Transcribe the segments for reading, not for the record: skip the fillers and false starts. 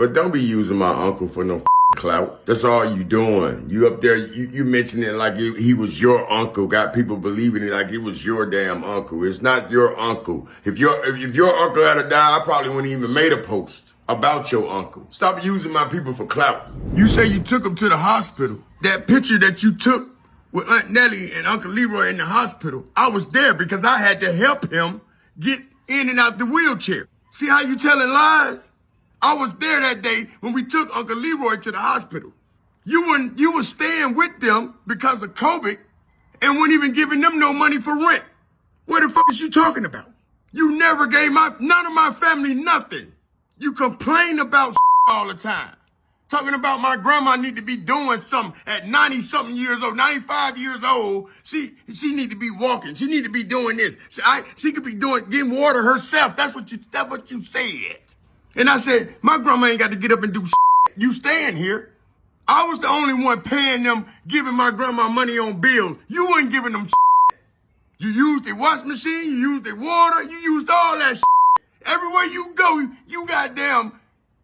But don't be using my uncle for no clout. That's all you doing. You up there, you mentioning it like he was your uncle. Got people believing it like it was your damn uncle. It's not your uncle. If your uncle had to die, I probably wouldn't even made a post about your uncle. Stop using my people for clout. You say you took him to the hospital. That picture that you took with Aunt Nellie and Uncle Leroy in the hospital, I was there because I had to help him get in and out the wheelchair. See how you telling lies? I was there that day when we took Uncle Leroy to the hospital. You were staying with them because of COVID and weren't even giving them no money for rent. What the fuck is you talking about? You never gave none of my family nothing. You complain about all the time. Talking about my grandma need to be doing something at 90-something years old, 95 years old. She need to be walking. She need to be doing this. She could be getting water herself. That's what you said. And I said, my grandma ain't got to get up and do shit. You staying here. I was the only one paying them, giving my grandma money on bills. You weren't giving them shit. You used the wash machine, you used the water, you used all that shit. Everywhere you go, you goddamn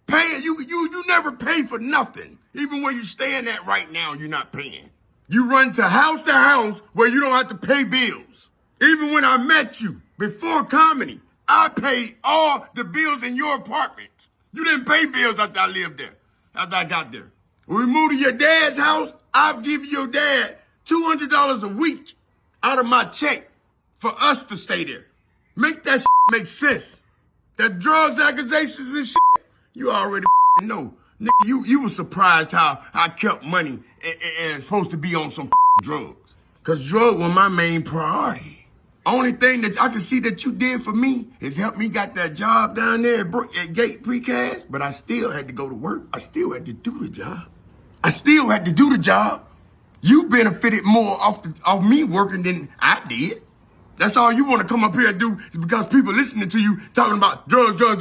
paying. You never pay for nothing. Even where you staying at right now, you're not paying. You run to house where you don't have to pay bills. Even when I met you, before comedy, I paid all the bills in your apartment. You didn't pay bills after I lived there, after I got there. When we moved to your dad's house, I'll give your dad $200 a week out of my check for us to stay there. Make that make sense. That drugs, accusations, and shit, you already know. Nigga, you were surprised how I kept money and supposed to be on some drugs. Cause drugs were my main priority. Only thing that I can see that you did for me is help me got that job down there at Gate Precast, but I still had to go to work. I still had to do the job. You benefited more off me working than I did. That's all you want to come up here and do is because people listening to you talking about drugs. If I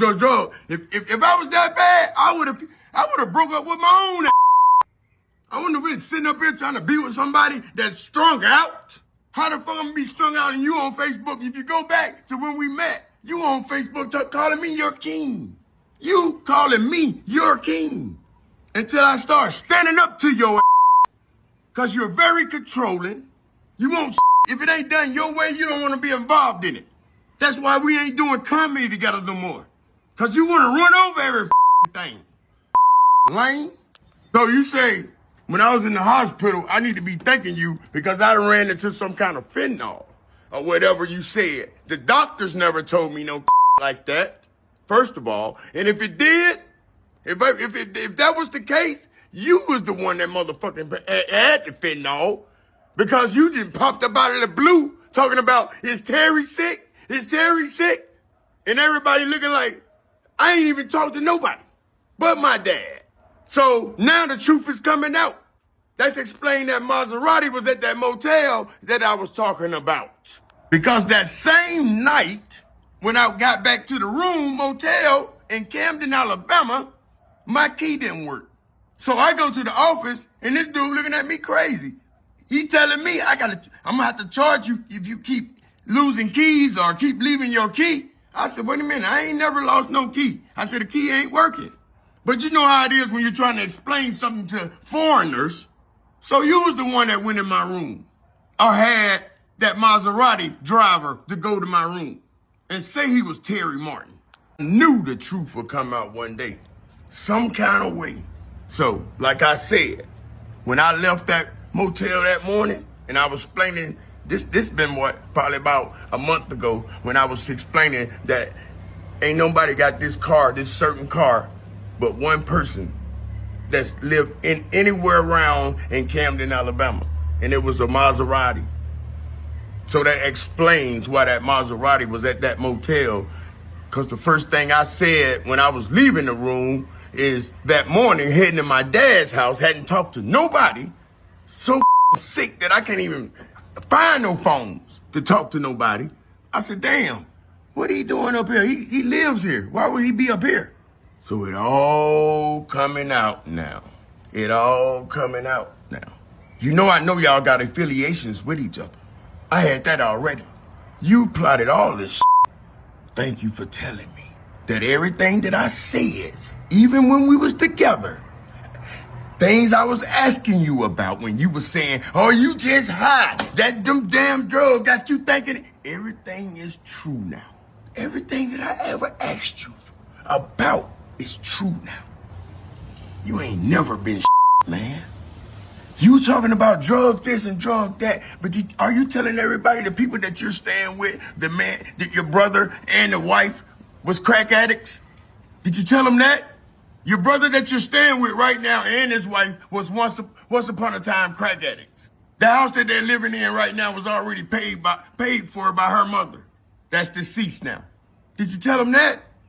was that bad, I would have broke up with my own ass. I wouldn't have been sitting up here trying to be with somebody that's strung out. How the fuck I'm gonna be strung out and you on Facebook? If you go back to when we met, you on Facebook calling me your king. You calling me your king. Until I start standing up to your ass. Cause you're very controlling. You won't if it ain't done your way, you don't want to be involved in it. That's why we ain't doing comedy together no more. Cause you want to run over every thing. Lame. So you say, when I was in the hospital, I need to be thanking you because I ran into some kind of fentanyl or whatever you said. The doctors never told me no like that, first of all. And if it did, if that was the case, you was the one that motherfucking had the fentanyl because you just popped up out of the blue talking about, is Terry sick? Is Terry sick? And everybody looking like, I ain't even talked to nobody but my dad. So now the truth is coming out. That's explaining that Maserati was at that motel that I was talking about. Because that same night, when I got back to the motel in Camden, Alabama, my key didn't work. So I go to the office and this dude looking at me crazy. He telling me I'm gonna have to charge you if you keep losing keys or keep leaving your key. I said, wait a minute, I ain't never lost no key. I said, the key ain't working. But you know how it is when you're trying to explain something to foreigners. So you was the one that went in my room or had that Maserati driver to go to my room and say he was Terry Martin. I knew the truth would come out one day, some kind of way. So, like I said, when I left that motel that morning and I was explaining, this been probably about a month ago when I was explaining that ain't nobody got this certain car, but one person that's lived in anywhere around in Camden, Alabama. And it was a Maserati. So that explains why that Maserati was at that motel. Because the first thing I said when I was leaving the room is that morning heading to my dad's house, hadn't talked to nobody, so sick that I can't even find no phones to talk to nobody. I said, damn, what he doing up here? He lives here. Why would he be up here? So it all coming out now. You know I know y'all got affiliations with each other. I had that already. You plotted all this shit. Thank you for telling me. that everything that I said, even when we was together, things I was asking you about when you was saying, oh, you just high, that them damn drugs got you thinking, everything is true now. Everything that I ever asked you about is true now. You ain't never been man. You talking about drug this and drug that, but are you telling everybody, the people that you're staying with, the man, that your brother and the wife was crack addicts? Did you tell them that? Your brother that you're staying with right now and his wife was once upon a time crack addicts. The house that they're living in right now was already paid for by her mother. That's deceased now. Did you tell them that?